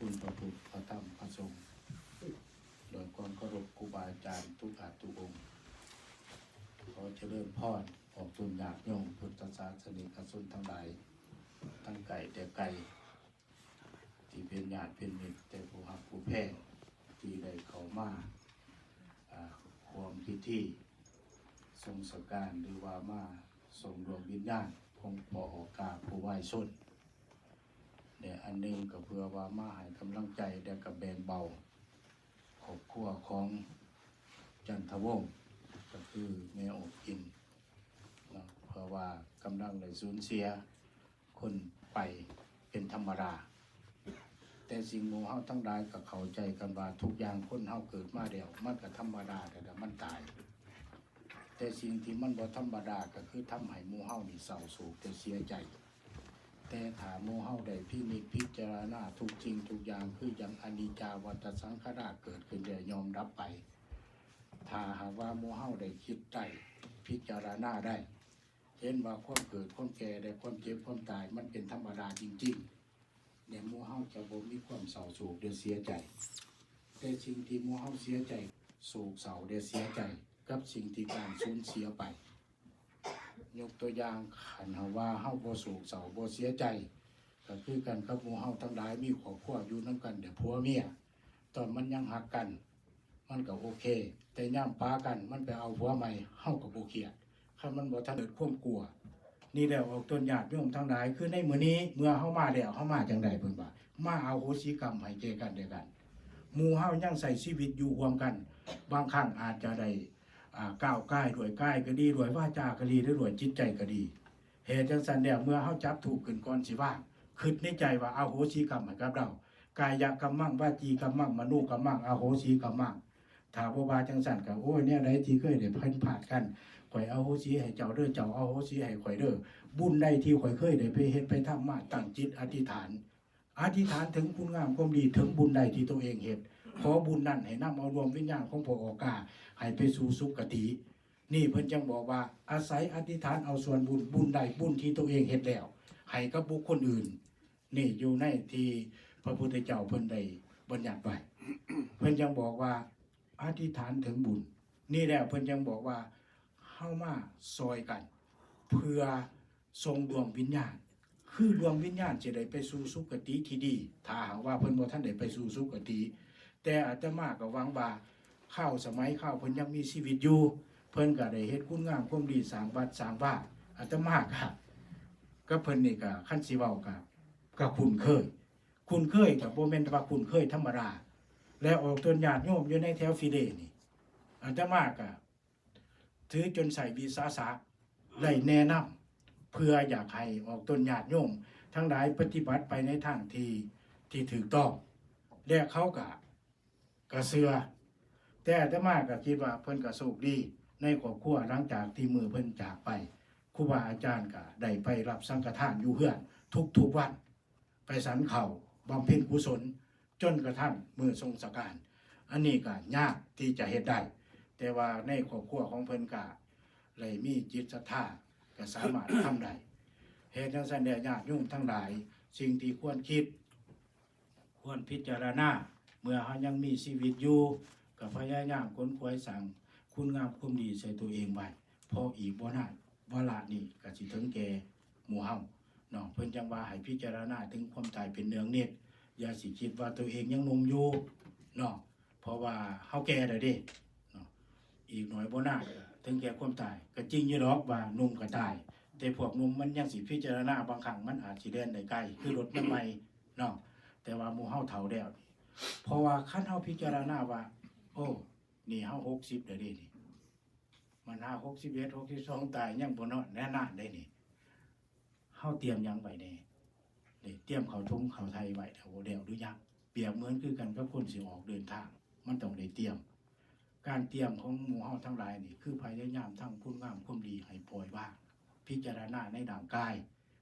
คุณพระพุทธพระธรรมพระสงฆ์โดยความเคารพครูบาอาจารย์ทุกองค์ขอเจริญพรออกตุนญาติโยมพุทธศาสนิกชนทั้งหลายทั้งไก่แต่ไก่ที่เป็นญาติเป็นมิตรแต่ผู้หักผู้แพงที่ได้เข้ามาความพิธีทรงสการหรือว่ามาทรงดวงวิญญาณของปออกาผู้ไหว้ชนเนี่ยอันนึงก็เพื่อว่ามาให้กำลังใจและกับแบ่งเบาครอบครัวของจันทวงศ์ก็คือแม่อกกินนะเพราะว่ากำลังได้สูญเสียคนไปเป็นธรรมดาแต่สิ่งหมู่เฮาทั้งหลายก็เข้าใจกันว่าทุกอย่างคนเฮาเกิดมาเดียวมันก็ธรรมดาแต่มันตายแต่สิ่งที่มันบ่ธรรมดาก็คือทำให้หมู่เฮานี่เศร้าโศกแต่เสียใจแต่ถ้าหมู่เฮาได้พิจารณาทุกจริงทุกอย่างคืออย่างอนิจจาวัฏสังขารเกิดขึ้นแล้วยอมรับไปถ้าหากว่าหมู่เฮาได้คิดได้พิจารณาได้เห็นว่าความเกิดความแก่ได้ความเจ็บความตายมันเป็นธรรมดาจริงๆเนี่ยหมู่เฮาจะบ่มีความเศร้าโศกหรือเสียใจแต่สิ่งที่หมู่เฮาเสียใจโศกเศร้าหรือเสียใจกับสิ่งที่การสูญเสียไปยกตัวอย่างขันว่าเฮาบ่โศกเศร้าบ่เสียใจก็คือกันกับหมู่เฮาทั้งหลายมีครอบครัวอยู่นำกันแต่ผัวเมียตอนมันยังหักกันมันก็โอเคแต่ย่ามปากันมันไปเอาผัวใหม่เฮาก็บ่เครียดคันมันบ่ทันเกิดความกลัวนี่แล้วออกต้นญาติโยมทั้งหลายคือในมื้อนี้เมื่อเฮามาแล้วเฮามาจังได๋เพิ่นว่ามาเอาโหสิกรรมให้แก่กันด้วยกันหมู่เฮายังใช้ชีวิตอยู่ร่วมกันบางครั้งอาจจะได้ก้าวก่ายด้วยกายก็ดีด้วยวาจาก็ดีด้วยจิตใจก็ดีเหตุจังซั่นแล้วเมื่อเฮาจับถูกขึ้นก่อนสิว่างคิดในใจว่าอโหสิกรรมให้กับเรากายกัมมังวาจีกัมมังมโนกัมมังอโหสิกัมมังถ้าบ่ว่าจังซั่นก็โอ้ยแนวใดที่เคยได้ผ่านกันข่อยอโหสิให้เจ้าเด้อเจ้าอโหสิให้ข่อยเด้อบุญใดที่ข่อยเคยได้ไปเฮ็ดไปทำมาตั้งจิตอธิษฐานถึงคุณงามความดีถึงบุญใดที่ตัวเองเฮ็ดขอบุญนั้นให้นำเอารวมวิญญาณของพระโอกาให้ไปสู่สุคตินี่เพิ่นจังบอกว่าอาศัยอธิษฐานเอาส่วนบุญใดบุญที่ตัวเองเฮ็ดแล้วให้กับบุคคลอื่นนี่อยู่ในที่พระพุทธเจ้าเพิ่นได้บัญญัติไว้ เพิ่นจังบอกว่าอธิษฐานถึงบุญนี่แหละเพิ่นจังบอกว่าเฮามาซอยกันเพื่อทรงดวงวิญญาณคือดวงวิญญาณจะได้ไปสู่สุคติที่ดีถ้าหากว่าเพิ่นบ่ทันได้ไปสู่สุคติแต่อาตมาก็หวังว่าสมัยเพิ่นยังมีชีวิตอยู่เพิ่นก็ได้เฮ็ดคุณงามความดีสร้างวัดสร้างบ้านอาตมาก็เพิ่นนี่ก็คันสิเว้าก็คุ้นเคยก็บ่แม่นว่าคุ้นเคยธรรมดาและออกต้นญาติโยมอยู่ในแถวฟิเดนี่อาตมาก็ถือจนใส่วีซ่าซักได้แนะนำเพื่ออยากให้ออกต้นญาติโยมทั้งหลายปฏิบัติไปในทางที่ถูกต้องและเขาก็เชื่อแต่อาตมาก็คิดว่าเพิ่นก็โชคดีในครอบครัวหลังจากที่มือเพิ่นจากไปครูบาอาจารย์ก็ได้ไปรับสังฆทานอยู่เฮือนทุกวันไปสันเขาบำเพ็ญกุศลจนกระทั่งมือทรงสการอันนี้ก็ยากที่จะเฮ็ดได้แต่ว่าในครอบครัวของเพิ่นก็เลยมีจิตศรัทธาก็สามารถทำได้เหตุจังซั่นแล้วญาติโยมทั้งหลายสิ่งที่ควรคิดควรพิจารณาเมื่อเฮายังมีชีวิตอยู่ก็พยายามค้นคว้าสั่งคุณงามความดีใส่ตัวเองไว้พออีกบ่นานเวลานี้ก็สิถึงแก่หมู่เฮาเนาะเพิ่นจังว่าให้พิจารณาถึงความตายเป็นเนืองนิดอย่าสิคิดว่าตัวเองยังหนุ่มอยู่เนาะเพราะว่าเฮาแก่แล้วเด้เนาะอีกหน่อยบ่นานถึงแก่ความตายก็จริงอยู่ดอกว่าหนุ่มก็ตายแต่พวกหนุ่มมันยังสิพิจารณาบางครั้งมันอาจสิเดินได้ไกลคือรถมันใหม่เนาะแต่ว่าหมู่เฮาเฒ่าแล้วเพราะว่าคันเฮาพิจารณาว่าโอ้นี่เฮา60แล้วเด้นี่มัน61 62ตายยังบ่นอนแน่นานได้นี่เฮาเตรียมหยังไว้แน่นี่เตรียมเข้าทุ่งเข้าไทยไว้แล้วบ่แล้วหรือยังเปรียบเหมือนคือกันกับคนสิออกเดินทางมันต้องได้เตรียมการเตรียมของหมู่เฮาทั้งหลายนี่คือพยายามทั้งคุณงามความดีให้ปล่อยวางพิจารณาในด้านกาย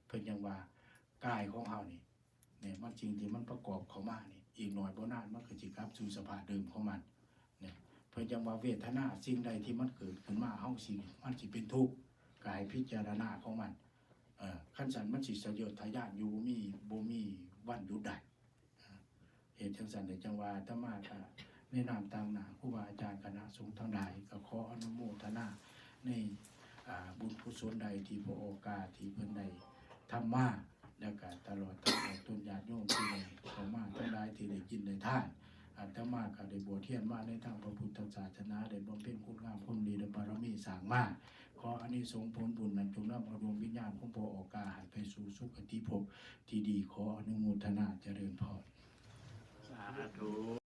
เพิ่นยังว่ากายของเฮานี่เนี่ยมันจริงที่มันประกอบเข้ามานี่อีกหน่อยบ่นานมันก็สิกลับสู่สภาพเดิมของมันเนี่ยเพิ่นจังว่าเวทนาสิ่งใดที่มันเกิดขึ้นมาเฮาสิมันสิเป็นทุกข์กายพิจารณาของมันคันสันมันสิสยดทะยานอยู่บ่มีวันหยุดได้เห ตุจังสันในจังหวะธรรมะในนามต่างหนาครูบาอาจารย์คณะสงฆ์ทั้งหลายก็ขออนุโมทนาในบุญกุศลใดที่พระโอกาสที่เพิ่นได้ทำมาแล้วก็ตลอดตั้งแต่ต้นญาติโยมที่ได้เข้ามาทั้งหลายที่ได้กินได้ทานอาตมาก็ได้บวชเทียนมาในทางพระพุทธศาสนาได้บำเพ็ญคุณงามความดีและบารมีสร้างมาขออานิสงส์ผลบุญนั้นจงนำเอาดวงวิญญาณของพระโอกาสไปสู่สุคติภพที่ดีขออนุโมทนาเจริญพรสาธุ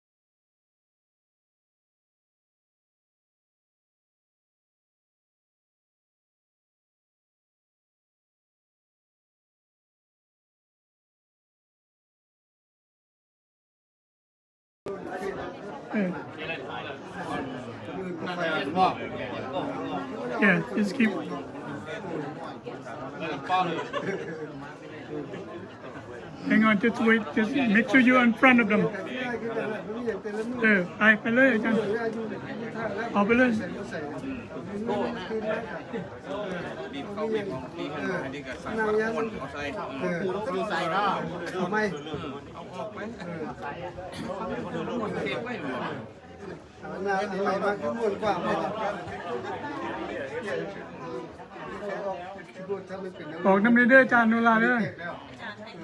Yeah, just keep. Hang on, just wait. Just make sure you're in front of them. ไปเลยอาจารย์ออกไปเลย นางยังดูใส่เนาะทำไมนางอะไรมาขึ้นบนกว่าไม่บอกน้ำเด้ออาจารย์โนราเด้อ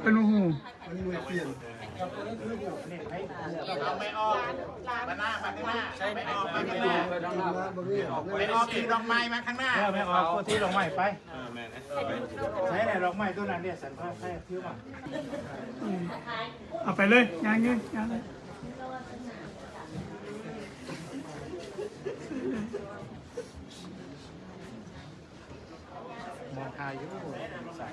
เป็นหู มันมือเปลี่ยน เอาไม่ออกมาหน้ามาข้างหน้าไม่ออกมาข้างหน้าไม่ออกถือดอกไม้มาข้างหน้าไม่ออกตัวที่ดอกไม้ไปใช้ไหนดอกไม้ตัวนั้นเนี่ยสันพาใช้พิ้วมา เอาไปเลยงานเงี้ยงานเลย มองทายุใส่